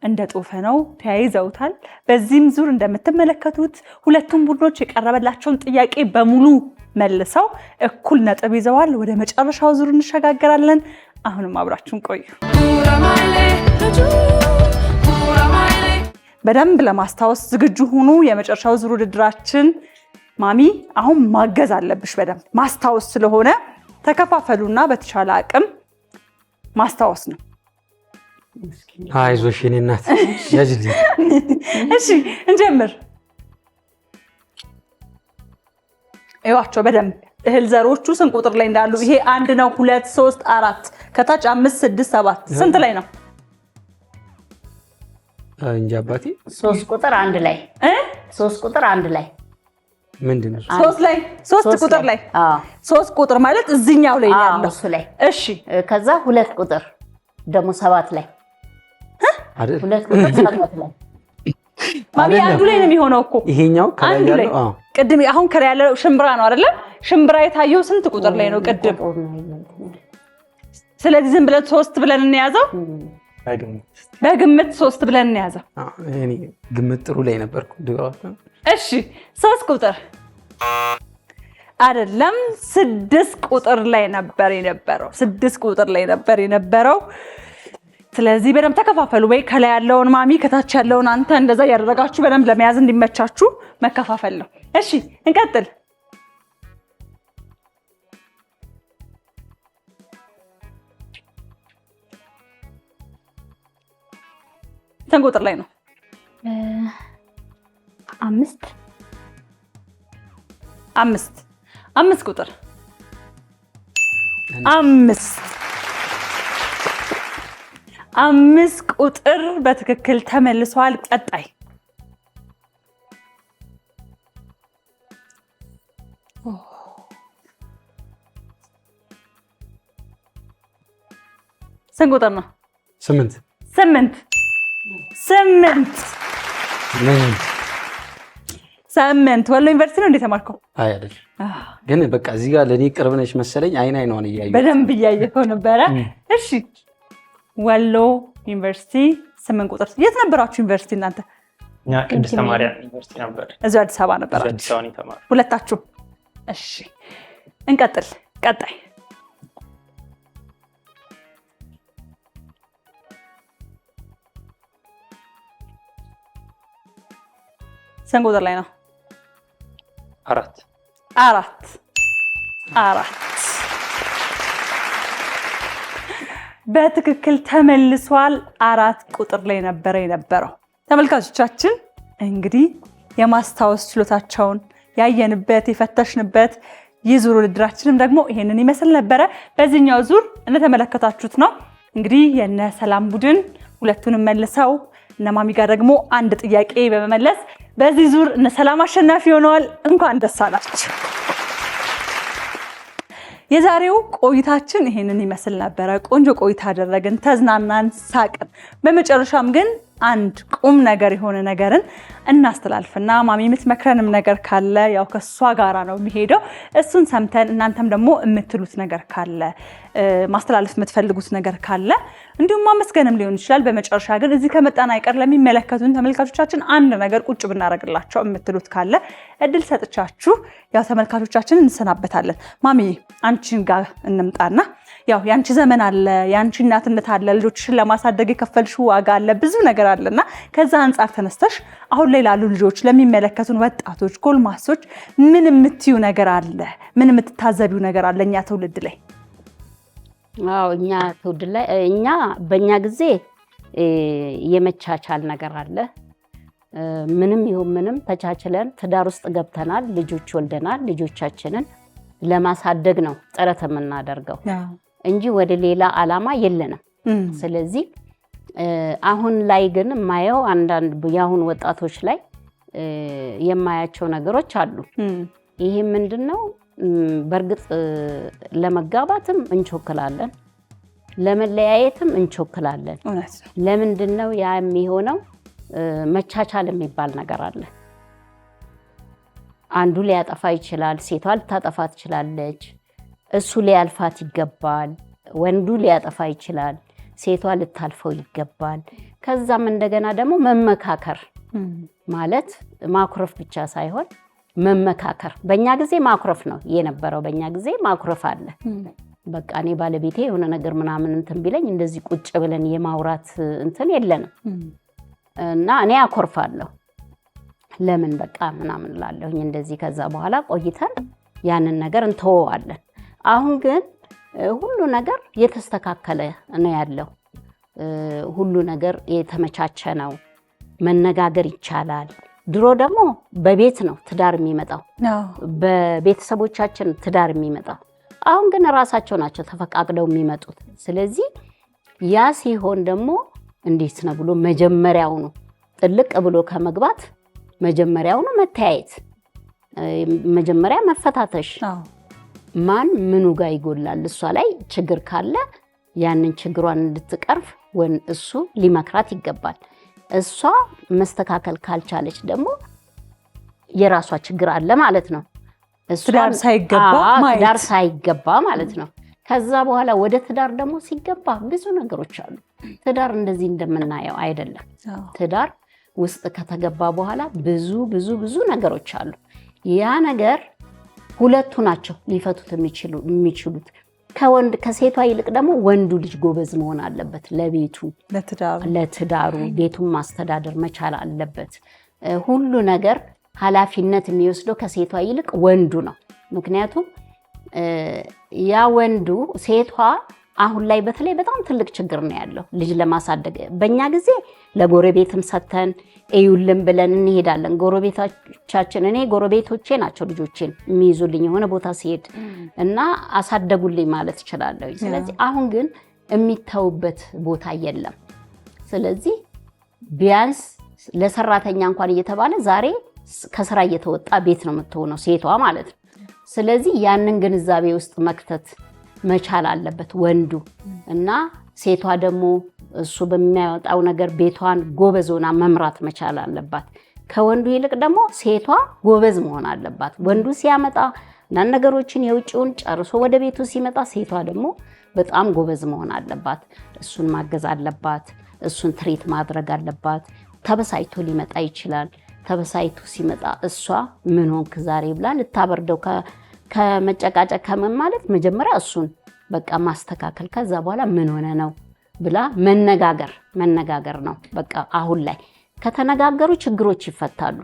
እንደጦፈ ነው፣ ተያይዘውታል። በዚህም ዙር እንደምትመለከቱት ሁለቱም ቡድኖች የቀረበላቸውን ጥያቄ በሙሉ መልሰው እኩል ነጥብ ይዘዋል። ወደ መጨረሻው ዙር እንሸጋገራለን። አሁንም አብራችሁን ቆዩ። በደንብ ለማስታወስ ዝግጁ ሁኑ። የመጨረሻው ዙር ውድድራችን ማሚ አሁን ማገዝ አለብሽ። በደንብ ማስታወስ ስለሆነ ተከፋፈሉና በተቻለ አቅም ማስታወስ ነው። አይዞሽ የኔ እናት ያጅልኝ። እሺ እንጀምር። እዩዋቸው በደንብ እህል ዘሮቹ ስንት ቁጥር ላይ እንዳሉ። ይሄ 1 ነው፣ 2 3 4 ከታች 5 6 7 ስንት ላይ ነው? እንጃ አባቴ። 3 ቁጥር 1 ላይ 3 ቁጥር 1 ላይ ምንድን ነው? 3 ላይ 3 ቁጥር ላይ 3 ቁጥር ማለት እዚህኛው ላይ ያለው እሱ ላይ። እሺ ከዛ 2 ቁጥር ደግሞ 7 ላይ አይደል? 2 ቁጥር 7 ላይ ማሚ አንዱ ላይ ነው የሚሆነው እኮ ይሄኛው ከላይ ያለው። ቅድም አሁን ከላይ ያለው ሽምብራ ነው አይደለ? ሽምብራ የታየው ስንት ቁጥር ላይ ነው ቅድም? ስለዚህ ዝም ብለን 3 ብለን እንያዘው። በግምት 3 ብለን እንያዘው። እኔ ግምት ጥሩ ላይ ነበርኩ። እሺ 3 ቁጥር አይደለም 6 ቁጥር ላይ ነበር የነበረው። 6 ቁጥር ላይ ነበር የነበረው። ስለዚህ በደንብ ተከፋፈሉ። ወይ ከላይ ያለውን ማሚ ከታች ያለውን አንተ እንደዛ ያደረጋችሁ በደንብ ለመያዝ እንዲመቻችሁ መከፋፈል ነው። እሺ እንቀጥል። ስንት ቁጥር ላይ ነው? 5 ቁጥር 5 ቁጥር በትክክል ተመልሷል። ቀጣይ ስንት ቁጥር ነው? 8 8 ወሎ ዩኒቨርሲቲ ነው እንዴ ተማርከው? አይ አይደል፣ ግን በቃ እዚህ ጋር ለኔ ቅርብ ነች መሰለኝ። አይኗን እያየሁ በደንብ እያየኸው ነበረ። እሺ ወሎ ዩኒቨርሲቲ 8 ቁጥር። የት ነበራችሁ ዩኒቨርሲቲ እናንተ? እኛ ቅድስተ ማርያም ዩኒቨርሲቲ ነበር። እዚሁ አዲስ አበባ ነበራችሁ? አዲስ አበባ ነው የተማርኩት ሁለታችሁ? እሺ እንቀጥል። ቀጣይ ስንት ቁጥር ላይ ነው? 4 በትክክል ተመልሷል። 4 ቁጥር ላይ ነበረ የነበረው። ተመልካቾቻችን እንግዲህ የማስታወስ ችሎታቸውን ያየንበት የፈተሽንበት ይህ ዙር ውድድራችንም ደግሞ ይሄንን ይመስል ነበረ። በዚህኛው ዙር እንደተመለከታችሁት ነው እንግዲህ የነ ሰላም ቡድን ሁለቱንም መልሰው እነ ማሚ ጋር ደግሞ አንድ ጥያቄ በመመለስ በዚህ ዙር እነ ሰላም አሸናፊ ሆነዋል። እንኳን ደስ አላችሁ። የዛሬው ቆይታችን ይሄንን ይመስል ነበረ። ቆንጆ ቆይታ አደረግን፣ ተዝናናን፣ ሳቅን። በመጨረሻም ግን አንድ ቁም ነገር የሆነ ነገርን እናስተላልፍና ማሚ የምትመክረንም ነገር ካለ ያው ከሷ ጋራ ነው የሚሄደው። እሱን ሰምተን እናንተም ደግሞ የምትሉት ነገር ካለ ማስተላለፍ የምትፈልጉት ነገር ካለ እንዲሁም ማመስገንም ሊሆን ይችላል። በመጨረሻ ግን እዚህ ከመጣን አይቀር ለሚመለከቱን ተመልካቾቻችን አንድ ነገር ቁጭ ብናደርግላቸው የምትሉት ካለ እድል ሰጥቻችሁ ያው ተመልካቾቻችን እንሰናበታለን። ማሚ አንቺን ጋር እንምጣና ያው ያንቺ ዘመን አለ፣ ያንቺ እናትነት አለ፣ ልጆችሽን ለማሳደግ የከፈልሽው ዋጋ አለ፣ ብዙ ነገር አለና ከዛ አንጻር ተነስተሽ አሁን ላይ ላሉ ልጆች ለሚመለከቱን ወጣቶች፣ ጎልማሶች ምን የምትዩ ነገር አለ? ምን የምትታዘቢው ነገር አለ እኛ ትውልድ ላይ? አዎ እኛ ትውልድ ላይ እኛ በእኛ ጊዜ የመቻቻል ነገር አለ። ምንም ይሁን ምንም ተቻችለን ትዳር ውስጥ ገብተናል፣ ልጆች ወልደናል። ልጆቻችንን ለማሳደግ ነው ጥረት የምናደርገው እንጂ ወደ ሌላ ዓላማ የለንም። ስለዚህ አሁን ላይ ግን የማየው አንዳንድ የአሁን ወጣቶች ላይ የማያቸው ነገሮች አሉ። ይሄ ምንድነው? በእርግጥ ለመጋባትም እንቾክላለን፣ ለመለያየትም እንቾክላለን። ለምንድነው ያ የሚሆነው? መቻቻል የሚባል ነገር አለ። አንዱ ሊያጠፋ ይችላል፣ ሴቷ ልታጠፋ ትችላለች፣ እሱ ሊያልፋት ይገባል። ወንዱ ሊያጠፋ ይችላል፣ ሴቷ ልታልፈው ይገባል። ከዛም እንደገና ደግሞ መመካከር ማለት ማኩረፍ ብቻ ሳይሆን መመካከር። በእኛ ጊዜ ማኩረፍ ነው የነበረው። በእኛ ጊዜ ማኩረፍ አለ። በቃ እኔ ባለቤቴ የሆነ ነገር ምናምን እንትን ቢለኝ እንደዚህ ቁጭ ብለን የማውራት እንትን የለንም እና እኔ አኮርፋለሁ ለምን በቃ ምናምን ላለሁኝ እንደዚህ። ከዛ በኋላ ቆይተን ያንን ነገር እንተወዋለን። አሁን ግን ሁሉ ነገር የተስተካከለ ነው ያለው። ሁሉ ነገር የተመቻቸ ነው። መነጋገር ይቻላል። ድሮ ደግሞ በቤት ነው ትዳር የሚመጣው፣ በቤተሰቦቻችን ትዳር የሚመጣው። አሁን ግን ራሳቸው ናቸው ተፈቃቅደው የሚመጡት። ስለዚህ ያ ሲሆን ደግሞ እንዴት ነው ብሎ መጀመሪያውኑ ጥልቅ ብሎ ከመግባት መጀመሪያውኑ መተያየት፣ መጀመሪያ መፈታተሽ፣ ማን ምኑ ጋር ይጎላል፣ እሷ ላይ ችግር ካለ ያንን ችግሯን እንድትቀርፍ እሱ ሊመክራት ይገባል። እሷ መስተካከል ካልቻለች ደግሞ የራሷ ችግር አለ ማለት ነው። ትዳር ሳይገባ ማለት ነው። ከዛ በኋላ ወደ ትዳር ደግሞ ሲገባ ብዙ ነገሮች አሉ። ትዳር እንደዚህ እንደምናየው አይደለም። ትዳር ውስጥ ከተገባ በኋላ ብዙ ብዙ ብዙ ነገሮች አሉ። ያ ነገር ሁለቱ ናቸው ሊፈቱት የሚችሉት። ከሴቷ ይልቅ ደግሞ ወንዱ ልጅ ጎበዝ መሆን አለበት። ለቤቱ ለትዳሩ ቤቱን ማስተዳደር መቻል አለበት። ሁሉ ነገር ኃላፊነት የሚወስደው ከሴቷ ይልቅ ወንዱ ነው። ምክንያቱም ያ ወንዱ ሴቷ አሁን ላይ በተለይ በጣም ትልቅ ችግር ነው ያለው ልጅ ለማሳደግ። በእኛ ጊዜ ለጎረቤትም ሰተን እዩልን ብለን እንሄዳለን። ጎረቤቶቻችን እኔ ጎረቤቶቼ ናቸው ልጆቼን የሚይዙልኝ የሆነ ቦታ ሲሄድ እና አሳደጉልኝ ማለት እችላለሁ። ስለዚህ አሁን ግን የሚተውበት ቦታ የለም። ስለዚህ ቢያንስ ለሰራተኛ እንኳን እየተባለ ዛሬ ከስራ እየተወጣ ቤት ነው የምትሆነው ሴቷ ማለት ነው። ስለዚህ ያንን ግንዛቤ ውስጥ መክተት መቻል አለበት ወንዱ እና ሴቷ ደግሞ እሱ በሚያወጣው ነገር ቤቷን ጎበዝ ሆና መምራት መቻል አለባት። ከወንዱ ይልቅ ደግሞ ሴቷ ጎበዝ መሆን አለባት። ወንዱ ሲያመጣ አንዳንድ ነገሮችን የውጭውን ጨርሶ ወደ ቤቱ ሲመጣ ሴቷ ደግሞ በጣም ጎበዝ መሆን አለባት። እሱን ማገዝ አለባት። እሱን ትሪት ማድረግ አለባት። ተበሳይቶ ሊመጣ ይችላል። ተበሳይቶ ሲመጣ እሷ ምን ሆንክ ዛሬ ብላ ልታበርደው ከመጨቃጨቅ ከምን ማለት መጀመሪያ እሱን በቃ ማስተካከል፣ ከዛ በኋላ ምን ሆነ ነው ብላ መነጋገር ነው። በቃ አሁን ላይ ከተነጋገሩ ችግሮች ይፈታሉ።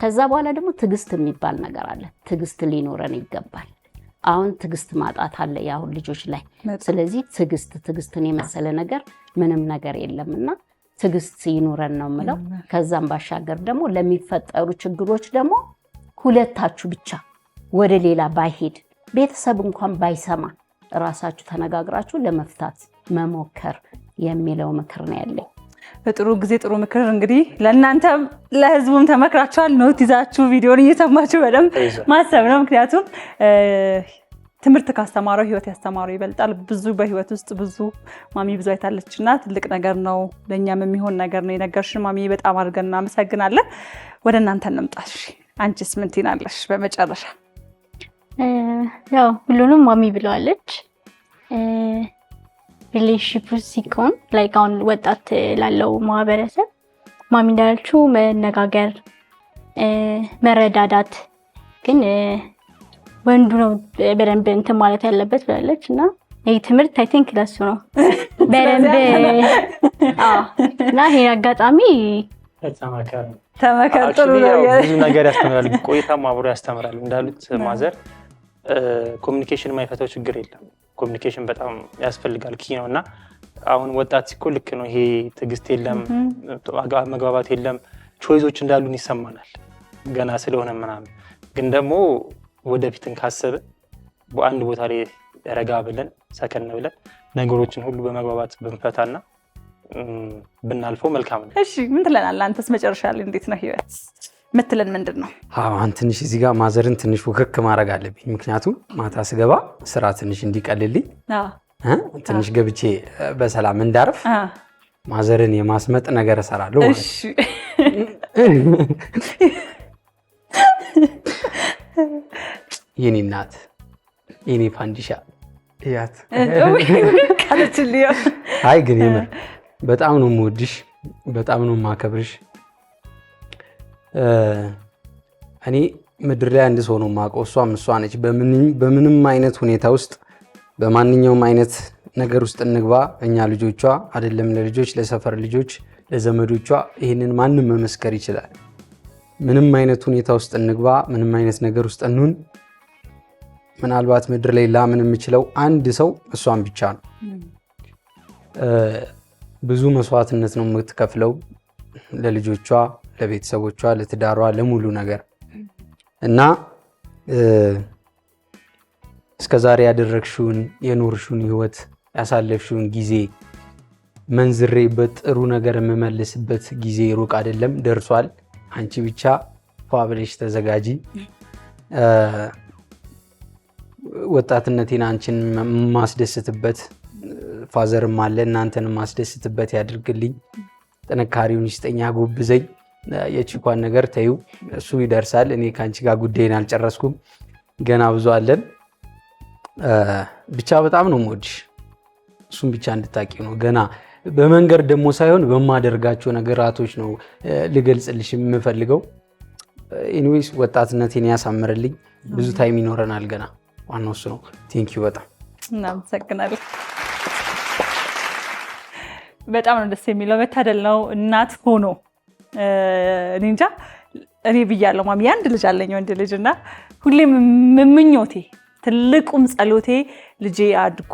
ከዛ በኋላ ደግሞ ትዕግስት የሚባል ነገር አለ። ትዕግስት ሊኖረን ይገባል። አሁን ትዕግስት ማጣት አለ የአሁን ልጆች ላይ። ስለዚህ ትዕግስትን የመሰለ ነገር ምንም ነገር የለምና ትዕግስት ይኖረን ነው የምለው። ከዛም ባሻገር ደግሞ ለሚፈጠሩ ችግሮች ደግሞ ሁለታችሁ ብቻ ወደ ሌላ ባይሄድ ቤተሰብ እንኳን ባይሰማ ራሳችሁ ተነጋግራችሁ ለመፍታት መሞከር የሚለው ምክር ነው ያለኝ። በጥሩ ጊዜ ጥሩ ምክር እንግዲህ ለእናንተም ለህዝቡም ተመክራችኋል። ኖት ይዛችሁ ቪዲዮን እየሰማችሁ በደንብ ማሰብ ነው። ምክንያቱም ትምህርት ካስተማረው ህይወት ያስተማረው ይበልጣል። ብዙ በህይወት ውስጥ ብዙ ማሚ ብዙ አይታለችና ትልቅ ነገር ነው፣ ለእኛም የሚሆን ነገር ነው የነገርሽን ማሚ። በጣም አድርገን እናመሰግናለን። ወደ እናንተ እንምጣሽ። አንቺስ ምን ትይናለሽ በመጨረሻ? ያው ሁሉንም ማሚ ብለዋለች። ሪሌሽንሺፕ ሲኮን ላይክ አሁን ወጣት ላለው ማህበረሰብ ማሚ እንዳለችው መነጋገር፣ መረዳዳት፣ ግን ወንዱ ነው በደንብ እንትን ማለት ያለበት ብላለች እና ይህ ትምህርት አይ ቲንክ ለሱ ነው በደንብ እና ይሄ አጋጣሚ ተመከር ጥሩ ነው። ብዙ ነገር ያስተምራል፣ ቆይታም አብሮ ያስተምራል። እንዳሉት ማዘር ኮሚኒኬሽን የማይፈታው ችግር የለም። ኮሚኒኬሽን በጣም ያስፈልጋል ኪ ነው እና አሁን ወጣት ሲኮ ልክ ነው። ይሄ ትዕግስት የለም፣ መግባባት የለም፣ ቾይዞች እንዳሉን ይሰማናል ገና ስለሆነ ምናምን። ግን ደግሞ ወደፊትን ካሰብን በአንድ ቦታ ላይ ረጋ ብለን ሰከን ብለን ነገሮችን ሁሉ በመግባባት ብንፈታና ብናልፈው መልካም ነው። እሺ ምን ትለናለህ አንተስ? መጨረሻ ላይ እንዴት ነው ህይወት ምትለን ምንድን ነው? አሁን ትንሽ እዚህ ጋር ማዘርን ትንሽ ውክክ ማድረግ አለብኝ። ምክንያቱም ማታ ስገባ ስራ ትንሽ እንዲቀልልኝ ትንሽ ገብቼ በሰላም እንዳርፍ ማዘርን የማስመጥ ነገር እሰራለሁ ማለት ነው። እሺ የኔ እናት የኔ ፋንዲሻ ያት ካለችልኝ። አይ ግን የምር በጣም ነው የምወድሽ፣ በጣም ነው የማከብርሽ። እኔ ምድር ላይ አንድ ሰው ነው የማውቀው፣ እሷም እሷ ነች። በምንም አይነት ሁኔታ ውስጥ በማንኛውም አይነት ነገር ውስጥ እንግባ እኛ ልጆቿ አይደለም ለልጆች ለሰፈር ልጆች ለዘመዶቿ ይህንን ማንም መመስከር ይችላል። ምንም አይነት ሁኔታ ውስጥ እንግባ፣ ምንም አይነት ነገር ውስጥ እንሁን፣ ምናልባት ምድር ላይ ላምን የምችለው አንድ ሰው እሷን ብቻ ነው። ብዙ መስዋዕትነት ነው የምትከፍለው ለልጆቿ፣ ለቤተሰቦቿ፣ ለትዳሯ፣ ለሙሉ ነገር እና እስከዛሬ ያደረግሽውን የኖርሽውን ህይወት ያሳለፍሽውን ጊዜ መንዝሬ በጥሩ ነገር የምመልስበት ጊዜ ሩቅ አይደለም፣ ደርሷል። አንቺ ብቻ ፏ ብለሽ ተዘጋጂ። ወጣትነቴን አንቺን ማስደስትበት ፋዘርም አለ፣ እናንተን ማስደስትበት ያድርግልኝ። ጥንካሬውን ይስጠኝ፣ ያጎብዘኝ። የቺኳን ነገር ተዩ፣ እሱ ይደርሳል። እኔ ከአንቺ ጋር ጉዳይን አልጨረስኩም፣ ገና ብዙ አለን። ብቻ በጣም ነው የምወድሽ፣ እሱም ብቻ እንድታቂ ነው። ገና በመንገድ ደግሞ ሳይሆን በማደርጋቸው ነገራቶች ነው ልገልጽልሽ የምፈልገው። ኤኒዌይስ ወጣትነቴን ያሳምርልኝ። ብዙ ታይም ይኖረናል ገና፣ ዋናው እሱ ነው። ቴንኪዩ በጣም እናመሰግናለን። በጣም ነው ደስ የሚለው። መታደል ነው እናት ሆኖ። እኔ እንጃ እኔ ብያለሁ ማሚ አንድ ልጅ አለኝ ወንድ ልጅ እና ሁሌም ምኞቴ ትልቁም ጸሎቴ ልጄ አድጎ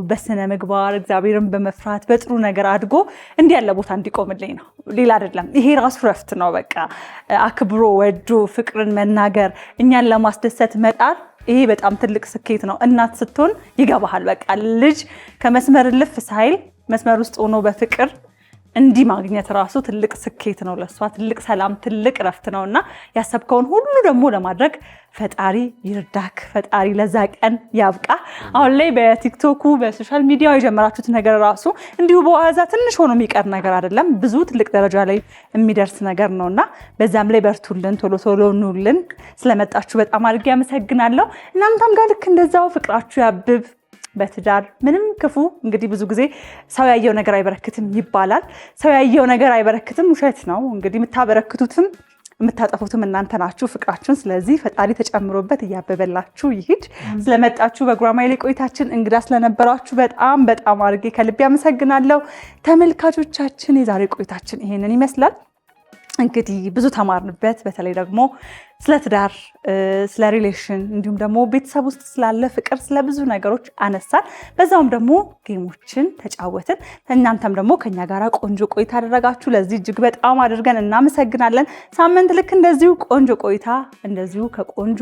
በስነ ምግባር እግዚአብሔርን በመፍራት በጥሩ ነገር አድጎ እንዲህ ያለ ቦታ እንዲቆምልኝ ነው። ሌላ አይደለም። ይሄ ራሱ ረፍት ነው። በቃ አክብሮ ወዶ ፍቅርን መናገር፣ እኛን ለማስደሰት መጣር፣ ይሄ በጣም ትልቅ ስኬት ነው። እናት ስትሆን ይገባሃል። በቃ ልጅ ከመስመር ልፍ ሳይል መስመር ውስጥ ሆኖ በፍቅር እንዲህ ማግኘት ራሱ ትልቅ ስኬት ነው ለሷ፣ ትልቅ ሰላም፣ ትልቅ ረፍት ነውና ያሰብከውን ሁሉ ደግሞ ለማድረግ ፈጣሪ ይርዳክ፣ ፈጣሪ ለዛ ቀን ያብቃ። አሁን ላይ በቲክቶኩ በሶሻል ሚዲያው የጀመራችሁት ነገር ራሱ እንዲሁ በዋዛ ትንሽ ሆኖ የሚቀር ነገር አይደለም፣ ብዙ ትልቅ ደረጃ ላይ የሚደርስ ነገር ነውና በዛም ላይ በርቱልን፣ ቶሎ ቶሎ ኑልን። ስለመጣችሁ በጣም አድርጌ አመሰግናለሁ። እናንተም ጋር ልክ እንደዛው ፍቅራችሁ ያብብ። በትዳር ምንም ክፉ እንግዲህ ብዙ ጊዜ ሰው ያየው ነገር አይበረክትም ይባላል። ሰው ያየው ነገር አይበረክትም ውሸት ነው። እንግዲህ የምታበረክቱትም የምታጠፉትም እናንተ ናችሁ ፍቅራችሁን። ስለዚህ ፈጣሪ ተጨምሮበት እያበበላችሁ ይሂድ። ስለመጣችሁ በጉራማይሌ ቆይታችን እንግዳ ስለነበራችሁ በጣም በጣም አድርጌ ከልቤ አመሰግናለሁ። ተመልካቾቻችን የዛሬ ቆይታችን ይሄንን ይመስላል። እንግዲህ ብዙ ተማርንበት። በተለይ ደግሞ ስለ ትዳር፣ ስለ ሪሌሽን እንዲሁም ደግሞ ቤተሰብ ውስጥ ስላለ ፍቅር፣ ስለ ብዙ ነገሮች አነሳን። በዛውም ደግሞ ጌሞችን ተጫወትን። እናንተም ደግሞ ከኛ ጋር ቆንጆ ቆይታ አደረጋችሁ። ለዚህ እጅግ በጣም አድርገን እናመሰግናለን። ሳምንት ልክ እንደዚሁ ቆንጆ ቆይታ እንደዚሁ ከቆንጆ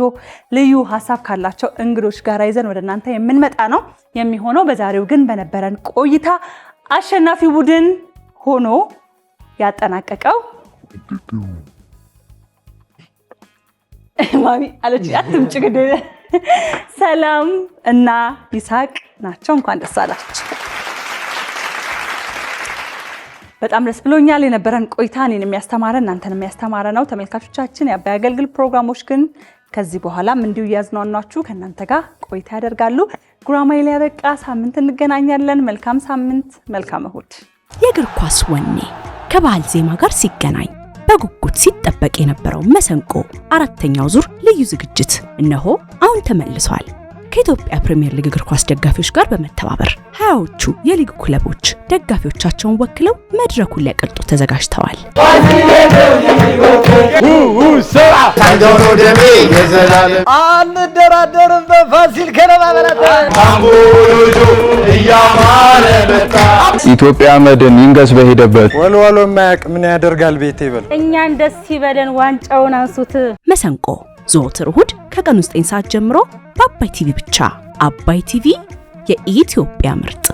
ልዩ ሀሳብ ካላቸው እንግዶች ጋር ይዘን ወደ እናንተ የምንመጣ ነው የሚሆነው። በዛሬው ግን በነበረን ቆይታ አሸናፊ ቡድን ሆኖ ያጠናቀቀው ማሚ አለች አትምጭ ግድ ሰላም እና ይሳቅ ናቸው። እንኳን ደስ አላችሁ። በጣም ደስ ብሎኛል። የነበረን ቆይታ እኔን የሚያስተማረ እናንተን የሚያስተማረ ነው። ተመልካቾቻችን የአባይ አገልግል ፕሮግራሞች ግን ከዚህ በኋላም እንዲሁ እያዝናኗችሁ ከእናንተ ጋር ቆይታ ያደርጋሉ። ጉራማይሌ ያበቃ። ሳምንት እንገናኛለን። መልካም ሳምንት፣ መልካም እሁድ። የእግር ኳስ ወኔ ከባህል ዜማ ጋር ሲገናኝ በጉጉት ሲጠበቅ የነበረው መሰንቆ አራተኛው ዙር ልዩ ዝግጅት እነሆ አሁን ተመልሷል። ከኢትዮጵያ ፕሪሚየር ሊግ እግር ኳስ ደጋፊዎች ጋር በመተባበር 20ዎቹ የሊግ ክለቦች ደጋፊዎቻቸውን ወክለው መድረኩን ሊያቀልጡ ተዘጋጅተዋል። አንደራደርም በፋሲል ከነማ ኢትዮጵያ መድን ይንገስ በሄደበት ወልወሎ የማያውቅ ምን ያደርጋል ቤቴ ይበል። እኛን ደስ ይበለን፣ ዋንጫውን አንሱት። መሰንቆ ዘወትር እሁድ ከቀኑ 9 ሰዓት ጀምሮ በአባይ ቲቪ ብቻ። አባይ ቲቪ የኢትዮጵያ ምርጥ